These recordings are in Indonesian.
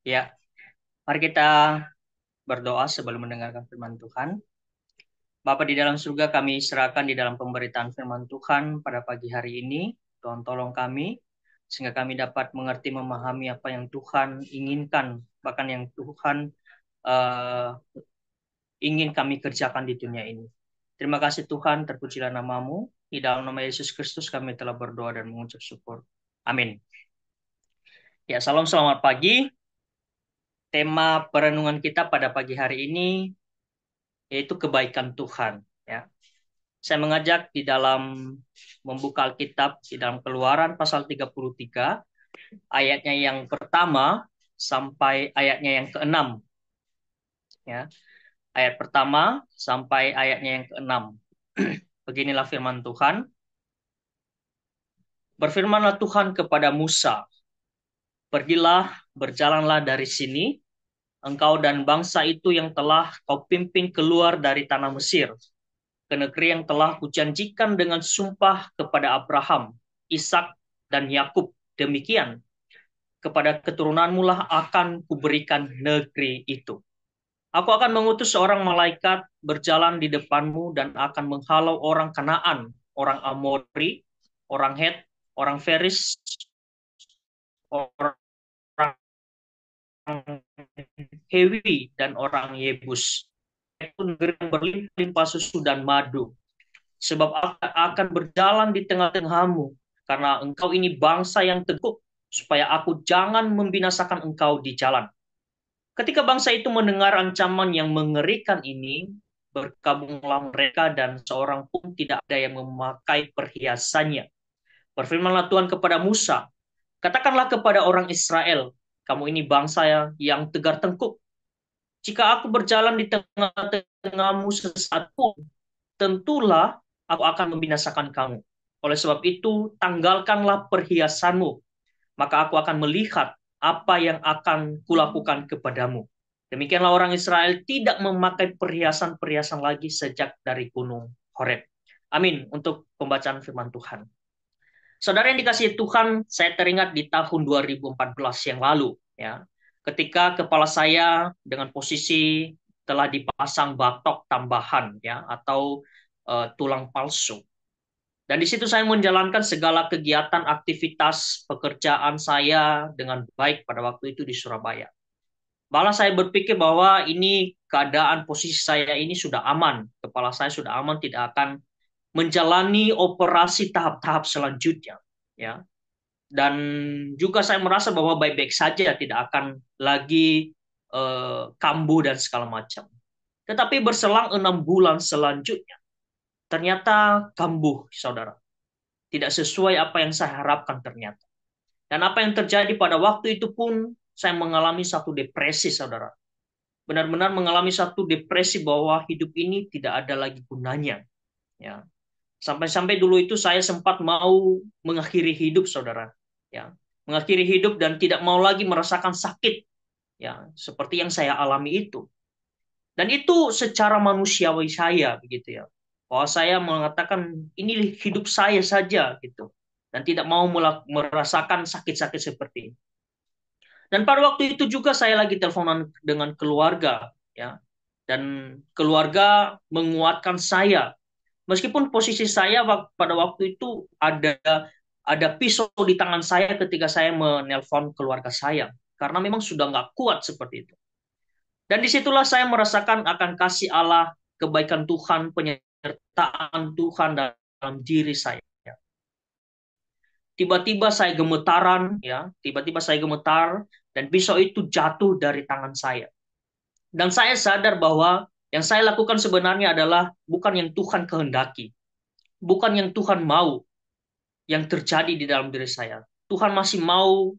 Ya, mari kita berdoa sebelum mendengarkan firman Tuhan. Bapa di dalam surga, kami serahkan di dalam pemberitaan firman Tuhan pada pagi hari ini. Tuhan tolong kami, sehingga kami dapat mengerti, memahami apa yang Tuhan inginkan, bahkan yang Tuhan eh, ingin kami kerjakan di dunia ini. Terima kasih Tuhan, terpujilah namamu. Di dalam nama Yesus Kristus kami telah berdoa dan mengucap syukur. Amin. Ya, salam selamat pagi. Tema perenungan kita pada pagi hari ini yaitu kebaikan Tuhan. Ya, saya mengajak di dalam membuka Alkitab di dalam Keluaran pasal 33 ayatnya yang pertama sampai ayatnya yang keenam. Ya, ayat pertama sampai ayatnya yang keenam. Beginilah firman Tuhan. Berfirmanlah Tuhan kepada Musa, pergilah, berjalanlah dari sini, engkau dan bangsa itu yang telah kau pimpin keluar dari tanah Mesir, ke negeri yang telah kujanjikan dengan sumpah kepada Abraham, Ishak, dan Yakub. Demikian, kepada keturunanmu lah akan kuberikan negeri itu. Aku akan mengutus seorang malaikat berjalan di depanmu dan akan menghalau orang Kanaan, orang Amori, orang Het, orang Feris, orang Hewi, dan orang Yebus. Itu negeri yang berlimpah-limpah susu dan madu. Sebab aku akan berjalan di tengah-tengahmu, karena engkau ini bangsa yang teguh, supaya aku jangan membinasakan engkau di jalan. Ketika bangsa itu mendengar ancaman yang mengerikan ini, berkabunglah mereka dan seorang pun tidak ada yang memakai perhiasannya. Berfirmanlah Tuhan kepada Musa, katakanlah kepada orang Israel, kamu ini bangsa yang tegar tengkuk. Jika aku berjalan di tengah-tengahmu sesaat pun, tentulah aku akan membinasakan kamu. Oleh sebab itu, tanggalkanlah perhiasanmu, maka aku akan melihat apa yang akan kulakukan kepadamu. Demikianlah orang Israel tidak memakai perhiasan-perhiasan lagi sejak dari gunung Horeb. Amin untuk pembacaan firman Tuhan. Saudara yang dikasihi Tuhan, saya teringat di tahun 2014 yang lalu, ya, ketika kepala saya dengan posisi telah dipasang batok tambahan, ya, atau tulang palsu. Dan di situ saya menjalankan segala kegiatan, aktivitas, pekerjaan saya dengan baik pada waktu itu di Surabaya. Malah saya berpikir bahwa ini keadaan posisi saya ini sudah aman, kepala saya sudah aman, tidak akan menjalani operasi tahap-tahap selanjutnya, ya. Dan juga saya merasa bahwa baik-baik saja, tidak akan lagi kambuh dan segala macam. Tetapi berselang 6 bulan selanjutnya, ternyata kambuh, saudara. Tidak sesuai apa yang saya harapkan ternyata. Dan apa yang terjadi pada waktu itu pun, saya mengalami satu depresi, saudara. Benar-benar mengalami satu depresi bahwa hidup ini tidak ada lagi gunanya. Ya, sampai-sampai dulu itu saya sempat mau mengakhiri hidup, saudara. Ya, mengakhiri hidup dan tidak mau lagi merasakan sakit, ya, seperti yang saya alami itu. Dan itu secara manusiawi saya, begitu ya. Bahwa saya mengatakan ini hidup saya saja, gitu. Dan tidak mau merasakan sakit-sakit seperti ini. Dan pada waktu itu juga saya lagi teleponan dengan keluarga, ya. Dan keluarga menguatkan saya. Meskipun posisi saya pada waktu itu ada pisau di tangan saya ketika saya menelpon keluarga saya, karena memang sudah nggak kuat seperti itu. Dan disitulah saya merasakan akan kasih Allah, kebaikan Tuhan, penyertaan Tuhan dalam diri saya. Tiba-tiba saya gemetaran, ya, tiba-tiba saya gemetar dan pisau itu jatuh dari tangan saya. Dan saya sadar bahwa yang saya lakukan sebenarnya adalah bukan yang Tuhan kehendaki, bukan yang Tuhan mau yang terjadi di dalam diri saya. Tuhan masih mau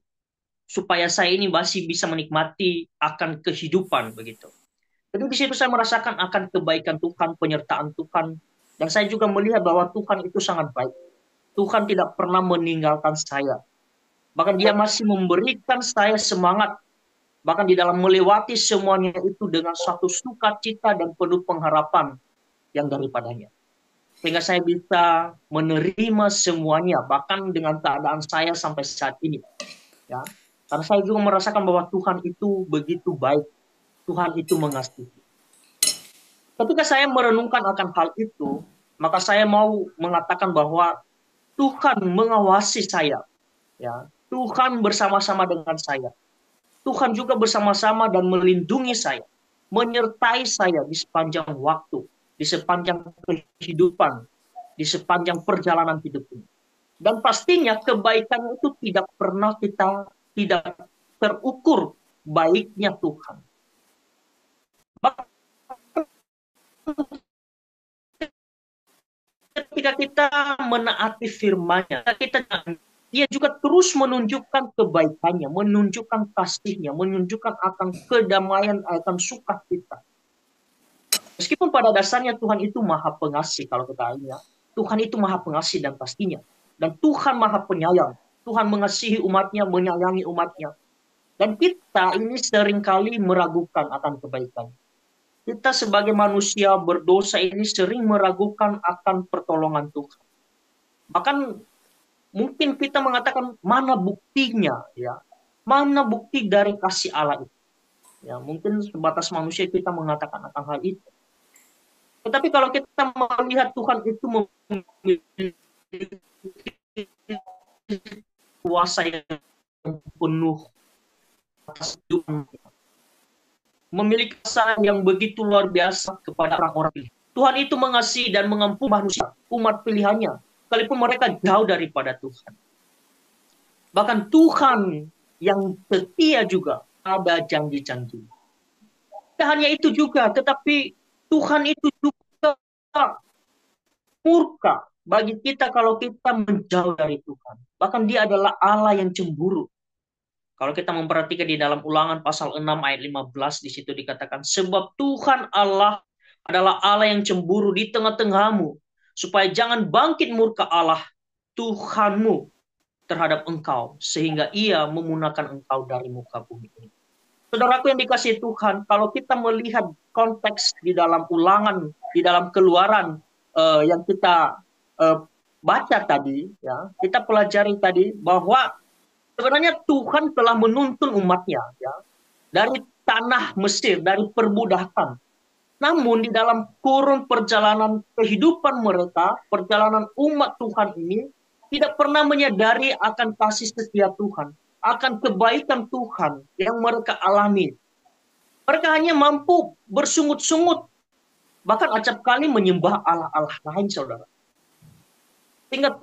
supaya saya ini masih bisa menikmati akan kehidupan begitu. Jadi di situ saya merasakan akan kebaikan Tuhan, penyertaan Tuhan, dan saya juga melihat bahwa Tuhan itu sangat baik. Tuhan tidak pernah meninggalkan saya. Bahkan dia masih memberikan saya semangat. Bahkan di dalam melewati semuanya itu dengan satu sukacita dan penuh pengharapan yang daripadanya. Sehingga saya bisa menerima semuanya, bahkan dengan keadaan saya sampai saat ini. Ya. Karena saya juga merasakan bahwa Tuhan itu begitu baik. Tuhan itu mengasihi. Ketika saya merenungkan akan hal itu, maka saya mau mengatakan bahwa Tuhan mengawasi saya. Ya, Tuhan bersama-sama dengan saya. Tuhan juga bersama-sama dan melindungi saya, menyertai saya di sepanjang waktu, di sepanjang kehidupan, di sepanjang perjalanan hidup ini. Dan pastinya kebaikan itu tidak pernah kita tidak terukur baiknya Tuhan. Bahkan ketika kita menaati firman-Nya, kita dia juga terus menunjukkan kebaikannya, menunjukkan kasihnya, menunjukkan akan kedamaian, akan sukacita. Meskipun pada dasarnya Tuhan itu maha pengasih, kalau kita ingat. Tuhan itu maha pengasih dan pastinya. Dan Tuhan maha penyayang. Tuhan mengasihi umatnya, menyayangi umatnya. Dan kita ini seringkali meragukan akan kebaikan. Kita sebagai manusia berdosa ini sering meragukan akan pertolongan Tuhan. Bahkan mungkin kita mengatakan mana buktinya, ya, mana bukti dari kasih Allah itu. Ya, mungkin sebatas manusia kita mengatakan akan hal itu. Tetapi kalau kita melihat Tuhan itu memiliki kuasa yang penuh atas hidup, memiliki kuasa yang begitu luar biasa kepada orang-orang. Tuhan itu mengasihi dan mengampuni manusia, umat pilihannya, sekalipun mereka jauh daripada Tuhan. Bahkan Tuhan yang setia juga ada janji-janji. Tidak hanya itu juga, tetapi Tuhan itu juga murka bagi kita kalau kita menjauh dari Tuhan. Bahkan dia adalah Allah yang cemburu. Kalau kita memperhatikan di dalam Ulangan pasal 6 ayat 15, di situ dikatakan, sebab Tuhan Allah adalah Allah yang cemburu di tengah-tengahmu, supaya jangan bangkit murka Allah Tuhanmu terhadap engkau, sehingga ia memunahkan engkau dari muka bumi ini. Saudaraku yang dikasihi Tuhan, kalau kita melihat konteks di dalam Ulangan, di dalam Keluaran yang kita baca tadi, ya, kita pelajari tadi bahwa sebenarnya Tuhan telah menuntun umatnya, ya, dari tanah Mesir, dari perbudakan. Namun di dalam kurun perjalanan kehidupan mereka, perjalanan umat Tuhan ini tidak pernah menyadari akan kasih setia Tuhan, akan kebaikan Tuhan yang mereka alami. Mereka hanya mampu bersungut-sungut, bahkan acap kali menyembah Allah-Allah lain, saudara. Sehingga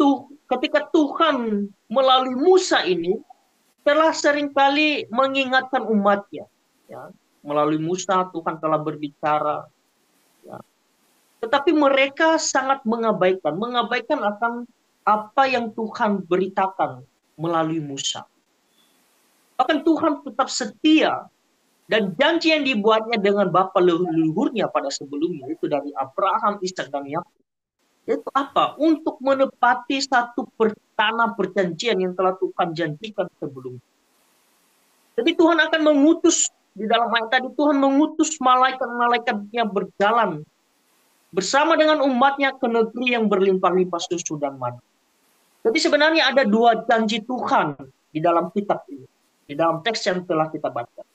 ketika Tuhan melalui Musa ini telah seringkali mengingatkan umatnya, ya, melalui Musa Tuhan telah berbicara, ya. Tetapi mereka sangat mengabaikan akan apa yang Tuhan beritakan melalui Musa. Bahkan Tuhan tetap setia dan janji yang dibuatnya dengan bapa leluhurnya pada sebelumnya, itu dari Abraham, Ishak dan Yakub. Itu apa? Untuk menepati satu tanah perjanjian yang telah Tuhan janjikan sebelumnya. Jadi Tuhan akan mengutus, di dalam ayat tadi Tuhan mengutus malaikat-malaikatnya berjalan bersama dengan umatnya ke negeri yang berlimpah-limpah susu dan madu. Jadi sebenarnya ada dua janji Tuhan di dalam kitab ini, di dalam teks yang telah kita baca.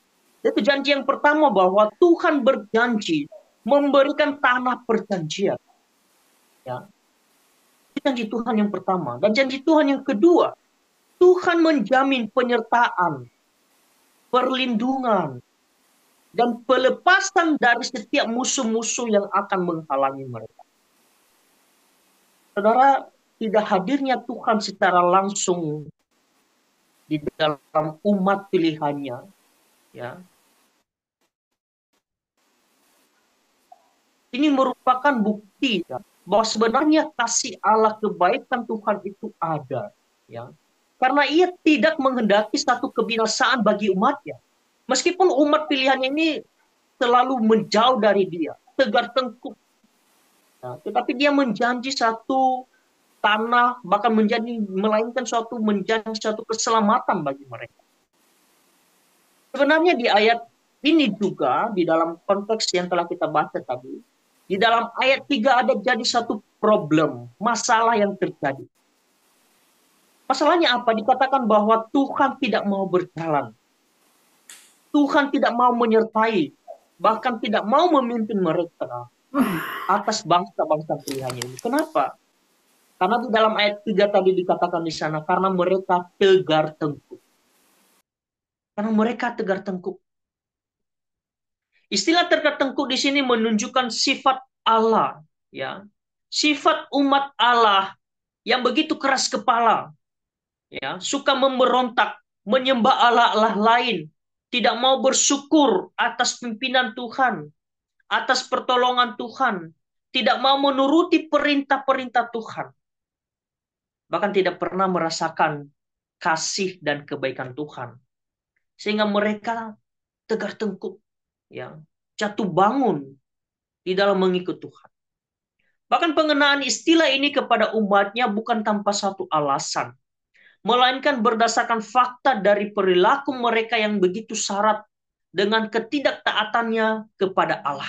Itu janji yang pertama bahwa Tuhan berjanji memberikan tanah perjanjian. Ya. Itu janji Tuhan yang pertama. Dan janji Tuhan yang kedua, Tuhan menjamin penyertaan, perlindungan, dan pelepasan dari setiap musuh-musuh yang akan menghalangi mereka. Saudara, tidak hadirnya Tuhan secara langsung di dalam umat pilihannya, ya, ini merupakan bukti, ya, bahwa sebenarnya kasih Allah, kebaikan Tuhan itu ada, ya, karena ia tidak menghendaki satu kebinasaan bagi umatnya. Meskipun umat pilihannya ini selalu menjauh dari dia, tegar tengkuk, ya, tetapi dia menjanji satu tanah, bahkan menjanji suatu keselamatan bagi mereka. Sebenarnya di ayat ini juga, di dalam konteks yang telah kita baca tadi, di dalam ayat 3 ada jadi satu problem, masalah yang terjadi. Masalahnya apa? Dikatakan bahwa Tuhan tidak mau berjalan. Tuhan tidak mau menyertai. Bahkan tidak mau memimpin mereka atas bangsa-bangsa pilihannya ini. Kenapa? Karena di dalam ayat 3 tadi dikatakan di sana, karena mereka tegar tengkuk. Karena mereka tegar tengkuk. Istilah tegar tengkuk di sini menunjukkan sifat Allah, ya. Sifat umat Allah yang begitu keras kepala, ya, suka memberontak, menyembah Allah-Allah lain, tidak mau bersyukur atas pimpinan Tuhan, atas pertolongan Tuhan, tidak mau menuruti perintah-perintah Tuhan, bahkan tidak pernah merasakan kasih dan kebaikan Tuhan, sehingga mereka tegar tengkuk, ya, jatuh bangun di dalam mengikut Tuhan. Bahkan pengenaan istilah ini kepada umatnya bukan tanpa satu alasan, melainkan berdasarkan fakta dari perilaku mereka yang begitu syarat dengan ketidaktaatannya kepada Allah.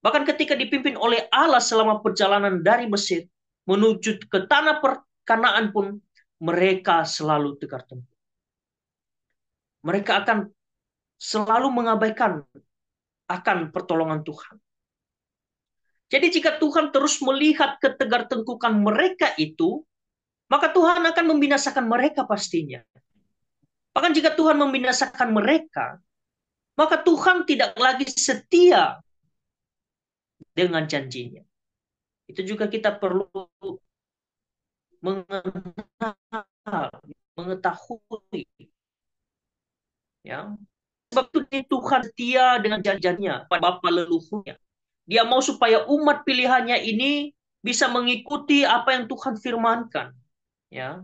Bahkan ketika dipimpin oleh Allah selama perjalanan dari Mesir menuju ke tanah Kanaan pun mereka selalu tegar tengkuk. Mereka akan selalu mengabaikan akan pertolongan Tuhan. Jadi jika Tuhan terus melihat ketegar tengkukan mereka itu, maka Tuhan akan membinasakan mereka pastinya. Bahkan jika Tuhan membinasakan mereka, maka Tuhan tidak lagi setia dengan janjinya. Itu juga kita perlu mengenal, mengetahui. Ya. Sebab itu Tuhan setia dengan janjinya pada Bapa leluhurnya. Dia mau supaya umat pilihannya ini bisa mengikuti apa yang Tuhan firmankan. Ya.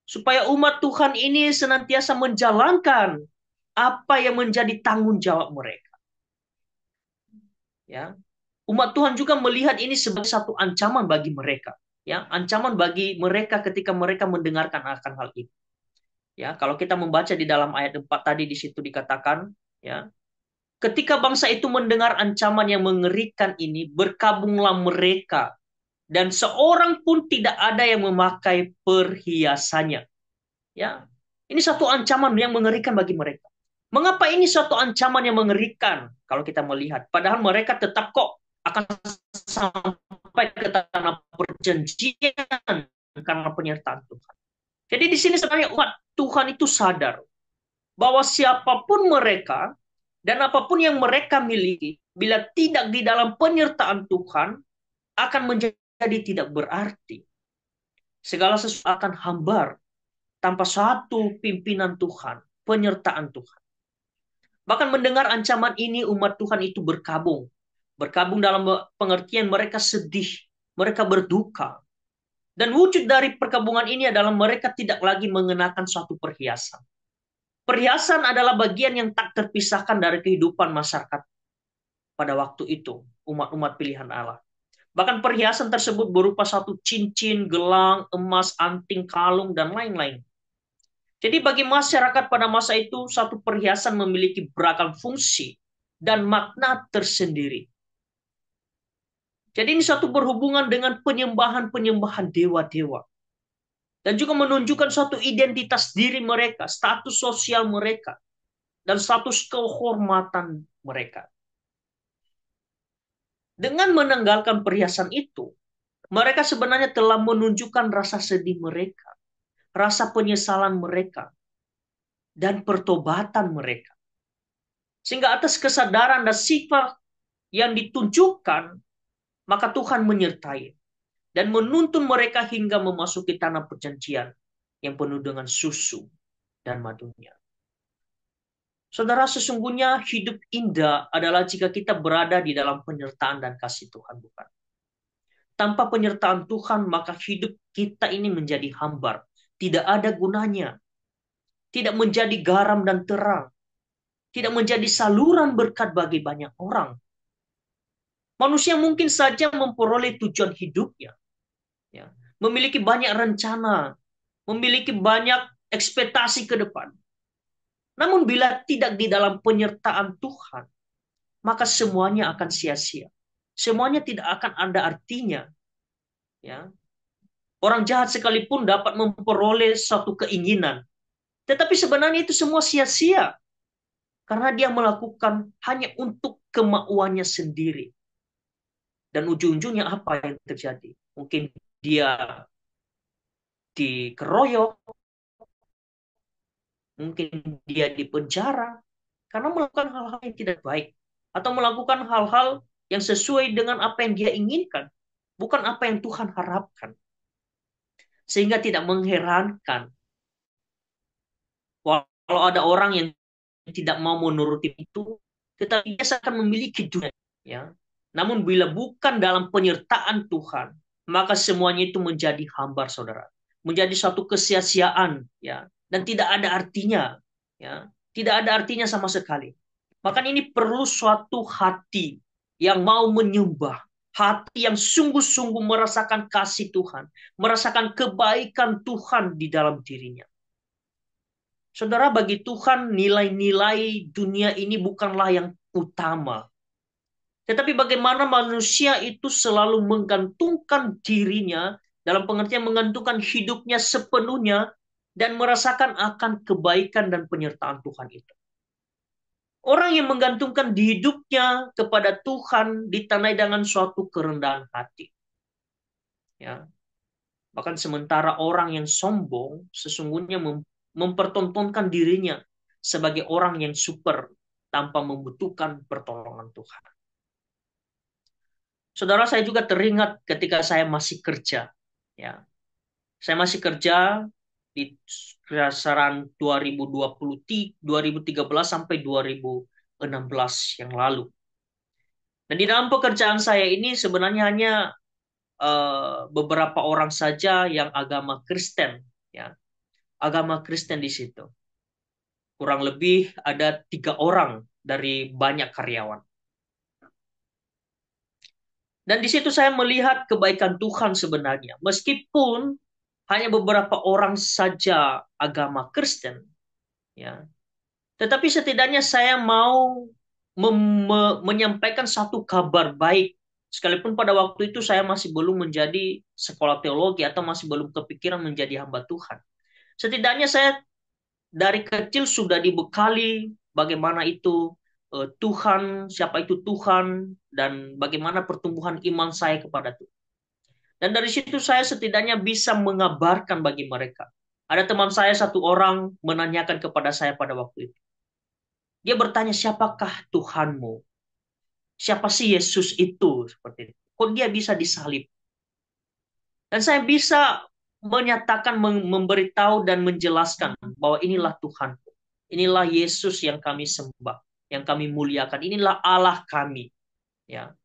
Supaya umat Tuhan ini senantiasa menjalankan apa yang menjadi tanggung jawab mereka. Ya. Umat Tuhan juga melihat ini sebagai satu ancaman bagi mereka. Ya, ancaman bagi mereka ketika mereka mendengarkan akan hal itu. Ya, kalau kita membaca di dalam ayat 4 tadi di situ dikatakan, ya, ketika bangsa itu mendengar ancaman yang mengerikan ini, berkabunglah mereka dan seorang pun tidak ada yang memakai perhiasannya. Ya, ini satu ancaman yang mengerikan bagi mereka. Mengapa ini suatu ancaman yang mengerikan kalau kita melihat? Padahal mereka tetap kok akan sampai ke tanah perjanjian karena penyertaan Tuhan. Jadi di sini sebenarnya umat Tuhan itu sadar bahwa siapapun mereka dan apapun yang mereka miliki, bila tidak di dalam penyertaan Tuhan, akan menjadi tidak berarti. Segala sesuatu akan hambar tanpa satu pimpinan Tuhan, penyertaan Tuhan. Bahkan mendengar ancaman ini, umat Tuhan itu berkabung. Berkabung dalam pengertian mereka sedih, mereka berduka. Dan wujud dari perkabungan ini adalah mereka tidak lagi mengenakan suatu perhiasan. Perhiasan adalah bagian yang tak terpisahkan dari kehidupan masyarakat pada waktu itu, umat-umat pilihan Allah. Bahkan perhiasan tersebut berupa satu cincin, gelang, emas, anting, kalung, dan lain-lain. Jadi bagi masyarakat pada masa itu, satu perhiasan memiliki beragam fungsi dan makna tersendiri. Jadi ini satu berhubungan dengan penyembahan-penyembahan dewa-dewa. Dan juga menunjukkan suatu identitas diri mereka, status sosial mereka, dan status kehormatan mereka. Dengan menanggalkan perhiasan itu, mereka sebenarnya telah menunjukkan rasa sedih mereka, rasa penyesalan mereka, dan pertobatan mereka. Sehingga atas kesadaran dan sifat yang ditunjukkan, maka Tuhan menyertai dan menuntun mereka hingga memasuki tanah perjanjian yang penuh dengan susu dan madunya. Saudara, sesungguhnya hidup indah adalah jika kita berada di dalam penyertaan dan kasih Tuhan, bukan? Tanpa penyertaan Tuhan, maka hidup kita ini menjadi hambar. Tidak ada gunanya. Tidak menjadi garam dan terang. Tidak menjadi saluran berkat bagi banyak orang. Manusia mungkin saja memperoleh tujuan hidupnya. Ya. Memiliki banyak rencana. Memiliki banyak ekspektasi ke depan. Namun bila tidak di dalam penyertaan Tuhan, maka semuanya akan sia-sia. Semuanya tidak akan ada artinya. Ya. Orang jahat sekalipun dapat memperoleh satu keinginan. Tetapi sebenarnya itu semua sia-sia. Karena dia melakukan hanya untuk kemauannya sendiri. Dan ujung-ujungnya apa yang terjadi? Mungkin dia dikeroyok, mungkin dia dipenjara, karena melakukan hal-hal yang tidak baik. Atau melakukan hal-hal yang sesuai dengan apa yang dia inginkan. Bukan apa yang Tuhan harapkan. Sehingga tidak mengherankan kalau ada orang yang tidak mau menuruti itu, tetapi dia akan memiliki dunia. Ya. Namun bila bukan dalam penyertaan Tuhan, maka semuanya itu menjadi hambar, saudara. Menjadi suatu kesia-siaan, ya, dan tidak ada artinya, ya, tidak ada artinya sama sekali. Maka ini perlu suatu hati yang mau menyembah, hati yang sungguh-sungguh merasakan kasih Tuhan, merasakan kebaikan Tuhan di dalam dirinya. Saudara, bagi Tuhan nilai-nilai dunia ini bukanlah yang utama. Tetapi bagaimana manusia itu selalu menggantungkan dirinya, dalam pengertian menggantungkan hidupnya sepenuhnya, dan merasakan akan kebaikan dan penyertaan Tuhan itu. Orang yang menggantungkan hidupnya kepada Tuhan ditandai dengan suatu kerendahan hati. Ya. Bahkan sementara orang yang sombong sesungguhnya mempertontonkan dirinya sebagai orang yang super tanpa membutuhkan pertolongan Tuhan. Saudara, saya juga teringat ketika saya masih kerja. Ya, saya masih kerja di kisaran 2013 sampai 2016 yang lalu. Dan di dalam pekerjaan saya ini sebenarnya hanya beberapa orang saja yang agama Kristen, ya, agama Kristen di situ. Kurang lebih ada 3 orang dari banyak karyawan. Dan di situ saya melihat kebaikan Tuhan sebenarnya. Meskipun hanya beberapa orang saja agama Kristen, ya. Tetapi setidaknya saya mau menyampaikan satu kabar baik. Sekalipun pada waktu itu saya masih belum menjadi sekolah teologi atau masih belum kepikiran menjadi hamba Tuhan. Setidaknya saya dari kecil sudah dibekali bagaimana itu Tuhan, siapa itu Tuhan, dan bagaimana pertumbuhan iman saya kepada Tuhan. Dan dari situ saya setidaknya bisa mengabarkan bagi mereka. Ada teman saya satu orang menanyakan kepada saya pada waktu itu. Dia bertanya, siapakah Tuhanmu? Siapa sih Yesus itu? Seperti itu. Kok dia bisa disalib? Dan saya bisa menyatakan, memberitahu dan menjelaskan bahwa inilah Tuhan. Inilah Yesus yang kami sembah, yang kami muliakan. Inilah Allah kami. Ya,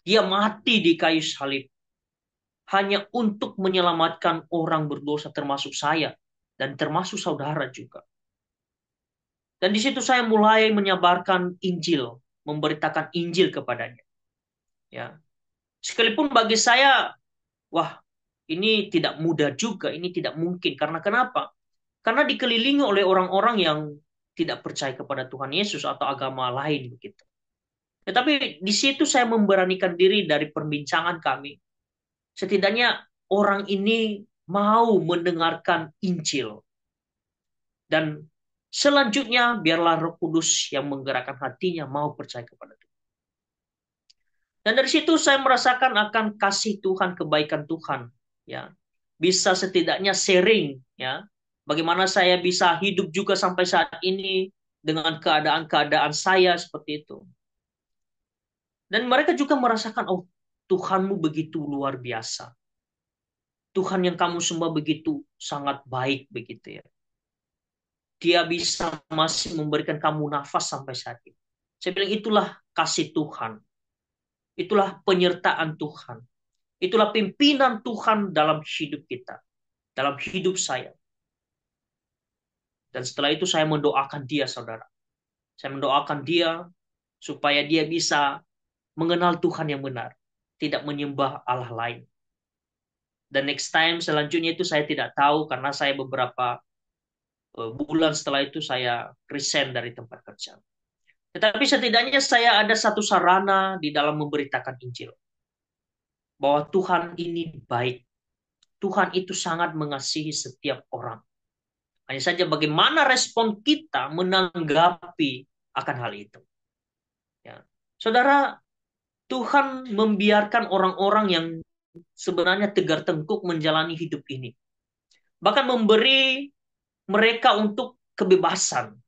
dia mati di kayu salib hanya untuk menyelamatkan orang berdosa termasuk saya dan termasuk saudara juga. Dan di situ saya mulai menyabarkan Injil, memberitakan Injil kepadanya. Ya, sekalipun bagi saya, wah, ini tidak mudah juga, ini tidak mungkin. Karena kenapa? Karena dikelilingi oleh orang-orang yang tidak percaya kepada Tuhan Yesus atau agama lain begitu. Tetapi di situ saya memberanikan diri dari perbincangan kami. Setidaknya orang ini mau mendengarkan Injil. Dan selanjutnya biarlah Roh Kudus yang menggerakkan hatinya mau percaya kepada Tuhan. Dan dari situ saya merasakan akan kasih Tuhan, kebaikan Tuhan. Ya, bisa setidaknya sharing, ya, bagaimana saya bisa hidup juga sampai saat ini dengan keadaan-keadaan saya seperti itu. Dan mereka juga merasakan, oh, Tuhanmu begitu luar biasa. Tuhan yang kamu sembah begitu sangat baik begitu ya. Dia bisa masih memberikan kamu nafas sampai saat ini. Saya bilang itulah kasih Tuhan. Itulah penyertaan Tuhan. Itulah pimpinan Tuhan dalam hidup kita. Dalam hidup saya. Dan setelah itu saya mendoakan dia, saudara. Saya mendoakan dia supaya dia bisa mengenal Tuhan yang benar. Tidak menyembah Allah lain. Dan next time selanjutnya itu saya tidak tahu karena saya beberapa bulan setelah itu saya resign dari tempat kerja. Tetapi setidaknya saya ada satu sarana di dalam memberitakan Injil. Bahwa Tuhan ini baik. Tuhan itu sangat mengasihi setiap orang. Hanya saja bagaimana respon kita menanggapi akan hal itu. Ya. Saudara, Tuhan membiarkan orang-orang yang sebenarnya tegar tengkuk menjalani hidup ini. Bahkan memberi mereka untuk kebebasan.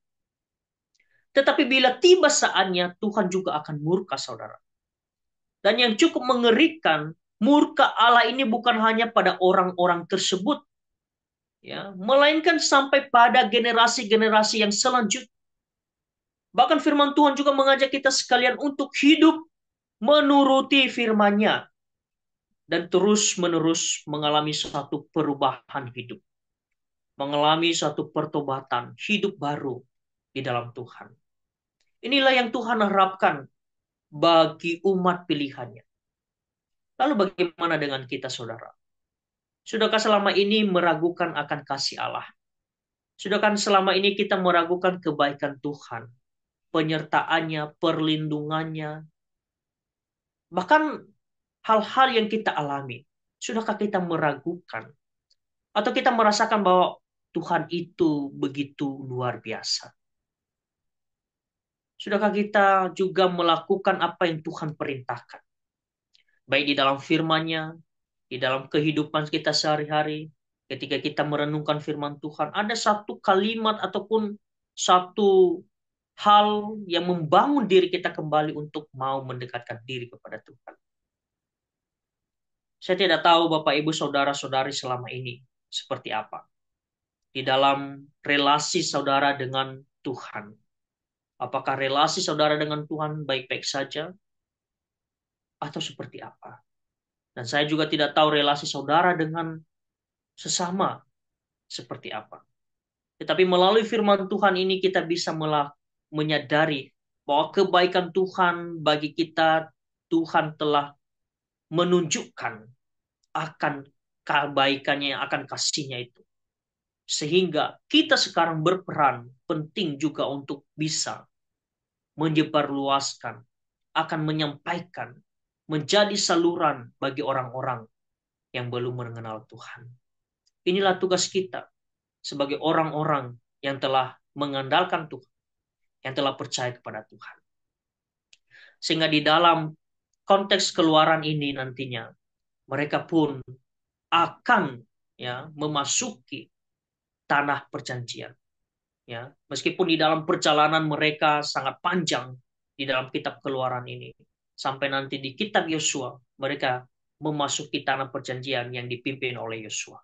Tetapi bila tiba saatnya, Tuhan juga akan murka, saudara. Dan yang cukup mengerikan, murka Allah ini bukan hanya pada orang-orang tersebut, ya, melainkan sampai pada generasi-generasi yang selanjutnya. Bahkan firman Tuhan juga mengajak kita sekalian untuk hidup menuruti firman-Nya dan terus-menerus mengalami suatu perubahan hidup, mengalami suatu pertobatan, hidup baru di dalam Tuhan. Inilah yang Tuhan harapkan bagi umat pilihannya. Lalu bagaimana dengan kita, saudara? Sudahkah selama ini meragukan akan kasih Allah? Sudahkah selama ini kita meragukan kebaikan Tuhan, penyertaannya, perlindungannya, bahkan hal-hal yang kita alami? Sudahkah kita meragukan? Atau kita merasakan bahwa Tuhan itu begitu luar biasa? Sudahkah kita juga melakukan apa yang Tuhan perintahkan? Baik di dalam firman-Nya, di dalam kehidupan kita sehari-hari, ketika kita merenungkan firman Tuhan, ada satu kalimat ataupun satu hal yang membangun diri kita kembali untuk mau mendekatkan diri kepada Tuhan. Saya tidak tahu Bapak Ibu Saudara-saudari selama ini seperti apa di dalam relasi saudara dengan Tuhan. Apakah relasi saudara dengan Tuhan baik-baik saja atau seperti apa? Dan saya juga tidak tahu relasi saudara dengan sesama seperti apa. Tetapi melalui firman Tuhan ini kita bisa menyadari bahwa kebaikan Tuhan bagi kita, Tuhan telah menunjukkan akan kebaikannya, akan kasihnya itu. Sehingga kita sekarang berperan penting juga untuk bisa menyebarluaskan, akan menyampaikan, menjadi saluran bagi orang-orang yang belum mengenal Tuhan. Inilah tugas kita sebagai orang-orang yang telah mengandalkan Tuhan, yang telah percaya kepada Tuhan. Sehingga di dalam konteks keluaran ini nantinya, mereka pun akan memasuki tanah perjanjian. Ya, meskipun di dalam perjalanan mereka sangat panjang di dalam kitab keluaran ini, sampai nanti di kitab Yosua mereka memasuki tanah perjanjian yang dipimpin oleh Yosua.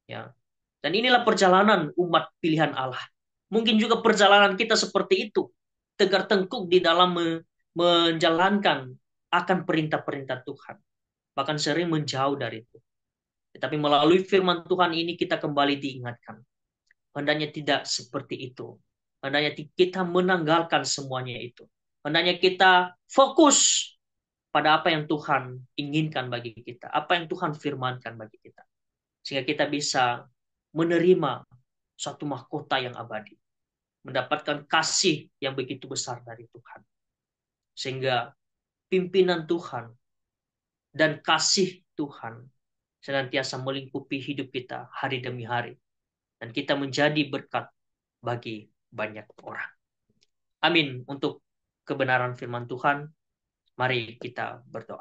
Ya, dan inilah perjalanan umat pilihan Allah. Mungkin juga perjalanan kita seperti itu, tegar tengkuk di dalam menjalankan akan perintah-perintah Tuhan, bahkan sering menjauh dari itu. Tetapi melalui firman Tuhan ini kita kembali diingatkan. Hendaknya tidak seperti itu. Hendaknya kita menanggalkan semuanya itu. Hendaknya kita fokus pada apa yang Tuhan inginkan bagi kita. Apa yang Tuhan firmankan bagi kita. Sehingga kita bisa menerima suatu mahkota yang abadi. Mendapatkan kasih yang begitu besar dari Tuhan. Sehingga pimpinan Tuhan dan kasih Tuhan senantiasa melingkupi hidup kita hari demi hari. Dan kita menjadi berkat bagi banyak orang. Amin. Untuk kebenaran firman Tuhan, mari kita berdoa.